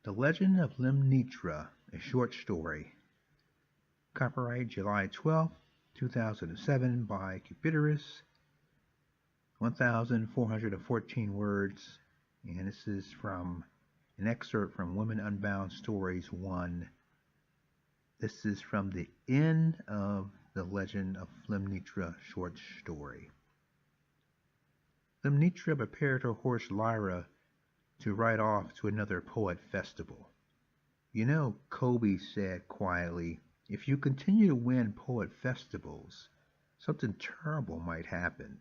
The Legend of Lymnitra, a short story. Copyright July 12, 2007 by Cupideros, 1,414 words, and this is from an excerpt from Woman Unbound Stories I. This is from the end of the Legend of Lymnitra short story. Lymnitra prepared her horse Lyra to ride off to another poet festival. You know, Kobe said quietly, if you continue to win poet festivals, something terrible might happen.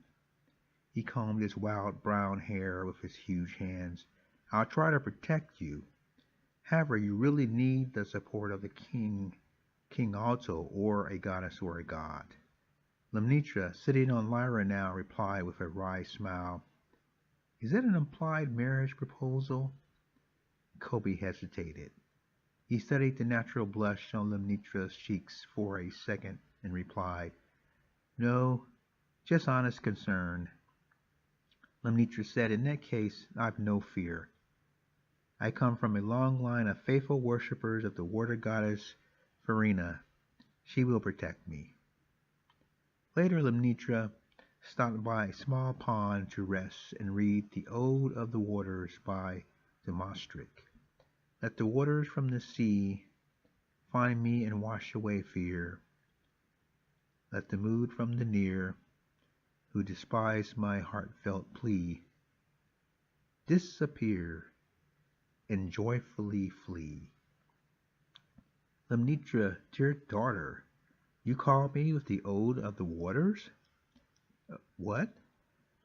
He combed his wild brown hair with his huge hands. I'll try to protect you. However, you really need the support of the king, King Alto, or a goddess or a god. Lymnitra, sitting on Lyra now, replied with a wry smile, is that an implied marriage proposal? Kobe hesitated. He studied the natural blush on Lymnitra's cheeks for a second and replied, no, just honest concern. Lymnitra said, in that case, I've no fear. I come from a long line of faithful worshippers of the water goddess Farina. She will protect me. Later, Lymnitra stopped by a small pond to rest and read The Ode of the Waters by Demostric. Let the waters from the sea find me and wash away fear. Let the mood from the near, who despise my heartfelt plea, disappear and joyfully flee. Lymnitra, dear daughter, you call me with the Ode of the Waters? What?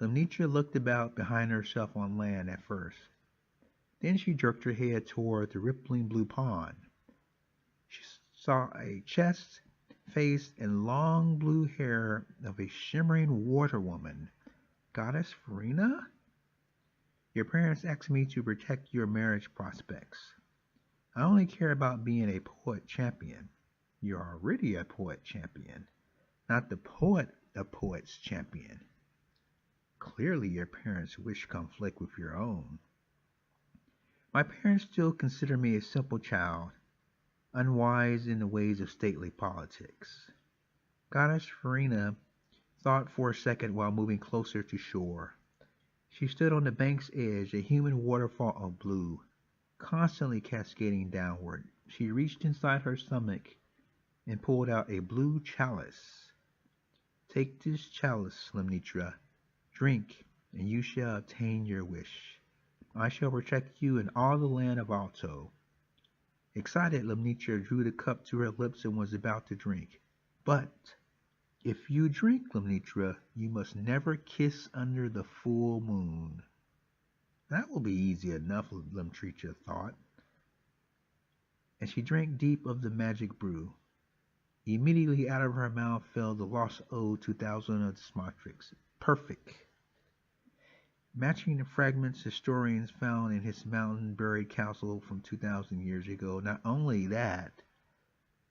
Lymnitra looked about behind herself on land at first. Then she jerked her head toward the rippling blue pond. She saw a chest, face, and long blue hair of a shimmering water woman. Goddess Farina? Your parents asked me to protect your marriage prospects. I only care about being a poet champion. You're already a poet champion, not the poet of poets champion. Clearly your parents' wish conflict with your own. My parents still consider me a simple child, unwise in the ways of stately politics. Goddess Farina thought for a second while moving closer to shore. She stood on the bank's edge, a human waterfall of blue, constantly cascading downward. She reached inside her stomach and pulled out a blue chalice. Take this chalice, Lymnitra. Drink, and you shall obtain your wish. I shall protect you in all the land of Alto. Excited, Lymnitra drew the cup to her lips and was about to drink. But if you drink, Lymnitra, you must never kiss under the full moon. That will be easy enough, Lymnitra thought. And she drank deep of the magic brew. Immediately out of her mouth fell the lost ode 2000 of Demostric. Perfect. Matching the fragments historians found in his mountain-buried castle from 2,000 years ago. Not only that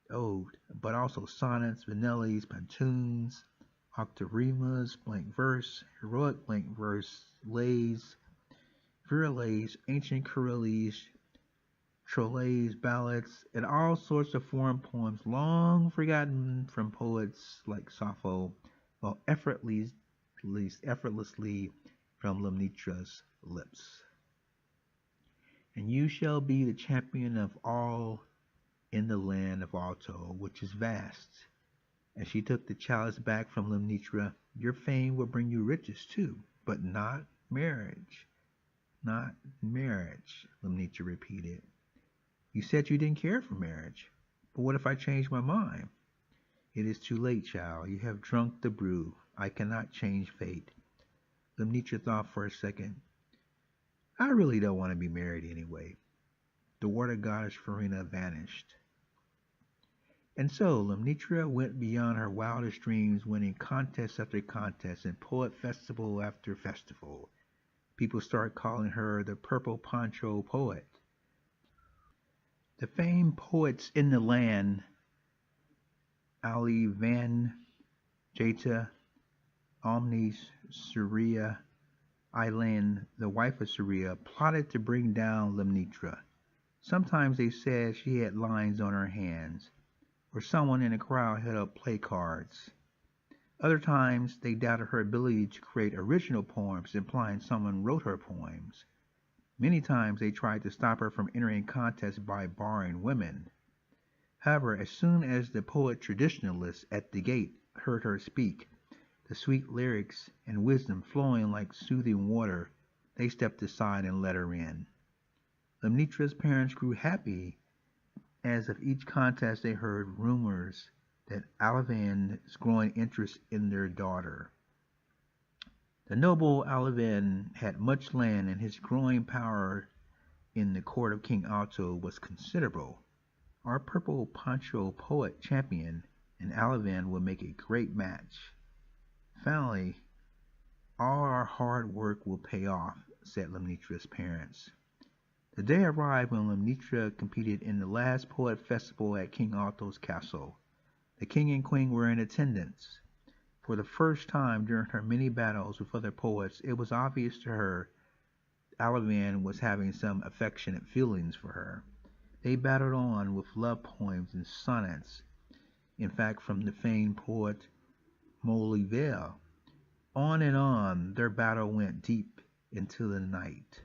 ode, but also sonnets, vanilles, pantoons, octarimas, blank verse, heroic blank verse, lays, virelays, ancient Corellies, trolleys, ballads, and all sorts of foreign poems long forgotten from poets like Sappho, while effortlessly from Lymnitra's lips. And you shall be the champion of all in the land of Alto, which is vast. And she took the chalice back from Lymnitra. Your fame will bring you riches too, but not marriage. Not marriage, Lymnitra repeated. You said you didn't care for marriage. But what if I change my mind? It is too late, child. You have drunk the brew. I cannot change fate. Lymnitra thought for a second. I really don't want to be married anyway. The water goddess Farina vanished. And so Lymnitra went beyond her wildest dreams, winning contest after contest and poet festival after festival. People started calling her the Purple Poncho Poet. The famed poets in the land, Ali Van Jeta, Omnis Surya, Eileen, the wife of Surya, plotted to bring down Lymnitra. Sometimes they said she had lines on her hands, or someone in the crowd held up play cards. Other times they doubted her ability to create original poems, implying someone wrote her poems. Many times they tried to stop her from entering contests by barring women. However, as soon as the poet traditionalists at the gate heard her speak, the sweet lyrics and wisdom flowing like soothing water, they stepped aside and let her in. Lymnitra's parents grew happy as of each contest they heard rumors that Alavan's growing interest in their daughter. The noble Alavan had much land, and his growing power in the court of King Alto was considerable. Our purple poncho poet champion and Alavan would make a great match. Finally, all our hard work will pay off, said Lymnitra's parents. The day arrived when Lymnitra competed in the last poet festival at King Alto's castle. The king and queen were in attendance. For the first time during her many battles with other poets, it was obvious to her Alavan was having some affectionate feelings for her. They battled on with love poems and sonnets, in fact from the famed poet Molière. On and on their battle went deep into the night.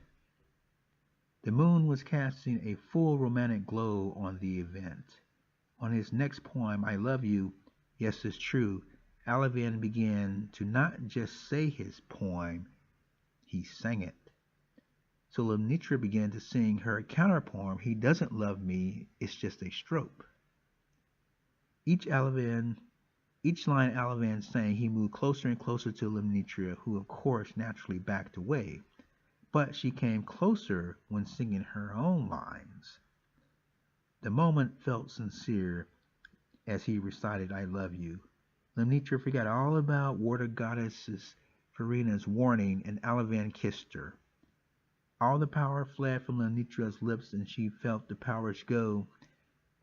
The moon was casting a full romantic glow on the event. On his next poem, I Love You, Yes It's True, Alavan began to not just say his poem, he sang it. So Lymnitra began to sing her counterpoem, He Doesn't Love Me, It's Just a Stroke. Each line Alavan sang, he moved closer and closer to Lymnitra, who of course naturally backed away. But she came closer when singing her own lines. The moment felt sincere as he recited I Love You. Lymnitra forgot all about water goddess Farina's warning, and Alavan kissed her. All the power fled from Lymnitra's lips, and she felt the powers go.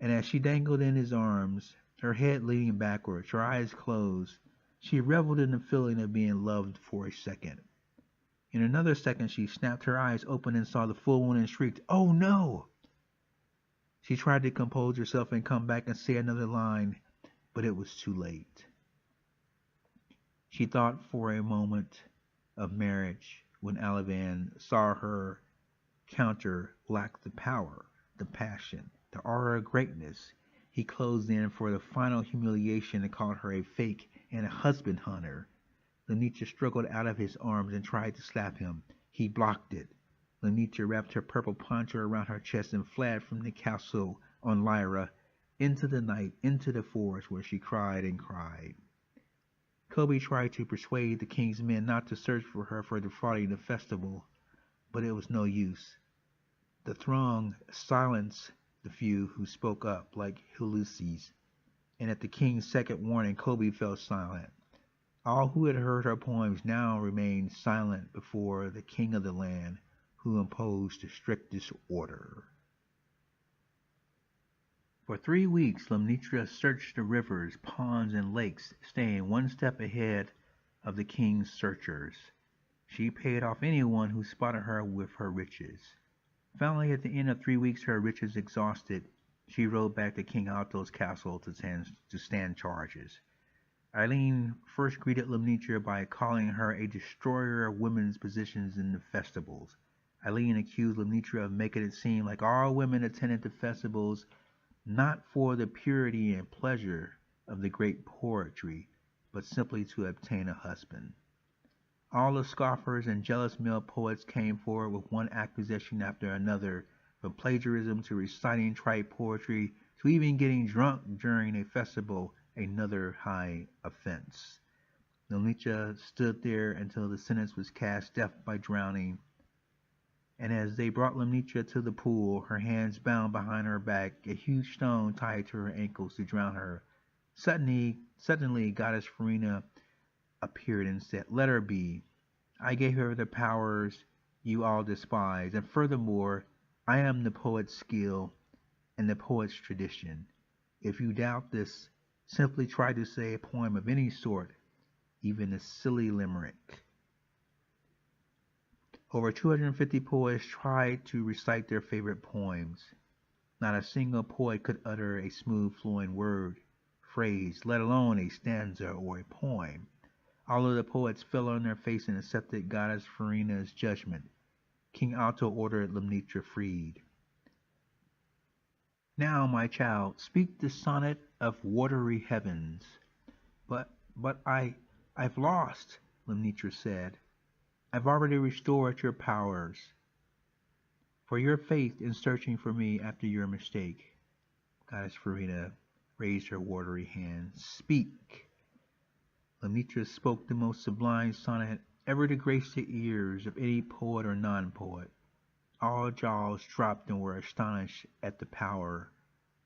And as she dangled in his arms, her head leaning backwards, her eyes closed, she reveled in the feeling of being loved for a second. In another second, she snapped her eyes open and saw the full moon and shrieked, "Oh no!" She tried to compose herself and come back and say another line, but it was too late. She thought for a moment of marriage when Alavan saw her counter lack the power, the passion, the aura of greatness. He closed in for the final humiliation and called her a fake and a husband hunter. Lymnitra struggled out of his arms and tried to slap him. He blocked it. Lymnitra wrapped her purple poncho around her chest and fled from the castle on Lyra into the night, into the forest, where she cried and cried. Kobe tried to persuade the king's men not to search for her for defrauding the festival, but it was no use. The throng silenced the few who spoke up, like Ulysses, and at the king's second warning, Kobe fell silent. All who had heard her poems now remained silent before the king of the land, who imposed the strictest order. For 3 weeks, Lymnitra searched the rivers, ponds, and lakes, staying one step ahead of the king's searchers. She paid off anyone who spotted her with her riches. Finally, at the end of 3 weeks, her riches exhausted, she rode back to King Alto's castle to stand charges. Eileen first greeted Lymnitra by calling her a destroyer of women's positions in the festivals. Eileen accused Lymnitra of making it seem like all women attended the festivals not for the purity and pleasure of the great poetry, but simply to obtain a husband. All the scoffers and jealous male poets came forward with one accusation after another, from plagiarism to reciting trite poetry to even getting drunk during a festival, another high offense. Lymnitra stood there until the sentence was cast, death by drowning, and as they brought Lymnitra to the pool, her hands bound behind her back, a huge stone tied to her ankles to drown her, suddenly Goddess Farina appeared and said, "Let her be. I gave her the powers you all despise, and furthermore, I am the poet's skill and the poet's tradition. If you doubt this, simply try to say a poem of any sort, even a silly limerick." Over 250 poets tried to recite their favorite poems. Not a single poet could utter a smooth flowing word, phrase, let alone a stanza or a poem. All of the poets fell on their face and accepted Goddess Farina's judgment. King Alto ordered Lymnitra freed. Now, my child, speak the sonnet of watery heavens. But I've lost, Lymnitra said. I've already restored your powers. For your faith in searching for me after your mistake. Goddess Farina raised her watery hand. Speak. Lymnitra spoke the most sublime sonnet ever to grace the ears of any poet or non-poet. All jaws dropped and were astonished at the power,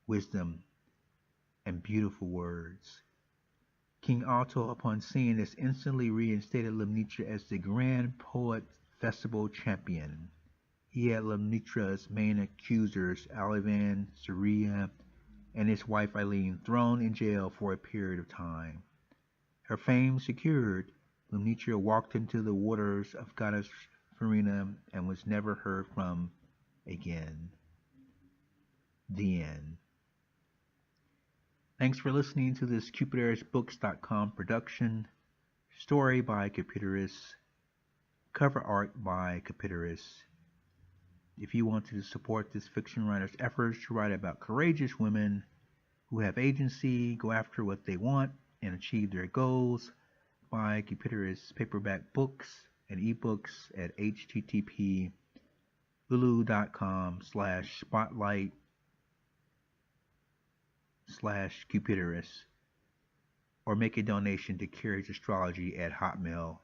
wisdom, and beautiful words. King Alto, upon seeing this, instantly reinstated Lymnitra as the Grand Poet Festival champion. He had Lymnitra's main accusers, Alivan, Saria, and his wife Eileen, thrown in jail for a period of time. Her fame secured, Lymnitra walked into the waters of Goddess Farina and was never heard from again. The end. Thanks for listening to this Cupiderosbooks.com production. Story by Cupideros. Cover art by Cupideros. If you want to support this fiction writer's efforts to write about courageous women who have agency, go after what they want, and achieve their goals, buy Cupideros paperback books and ebooks at http://spotlight/Cupideros or make a donation to Carriage Astrology at hotmail.com.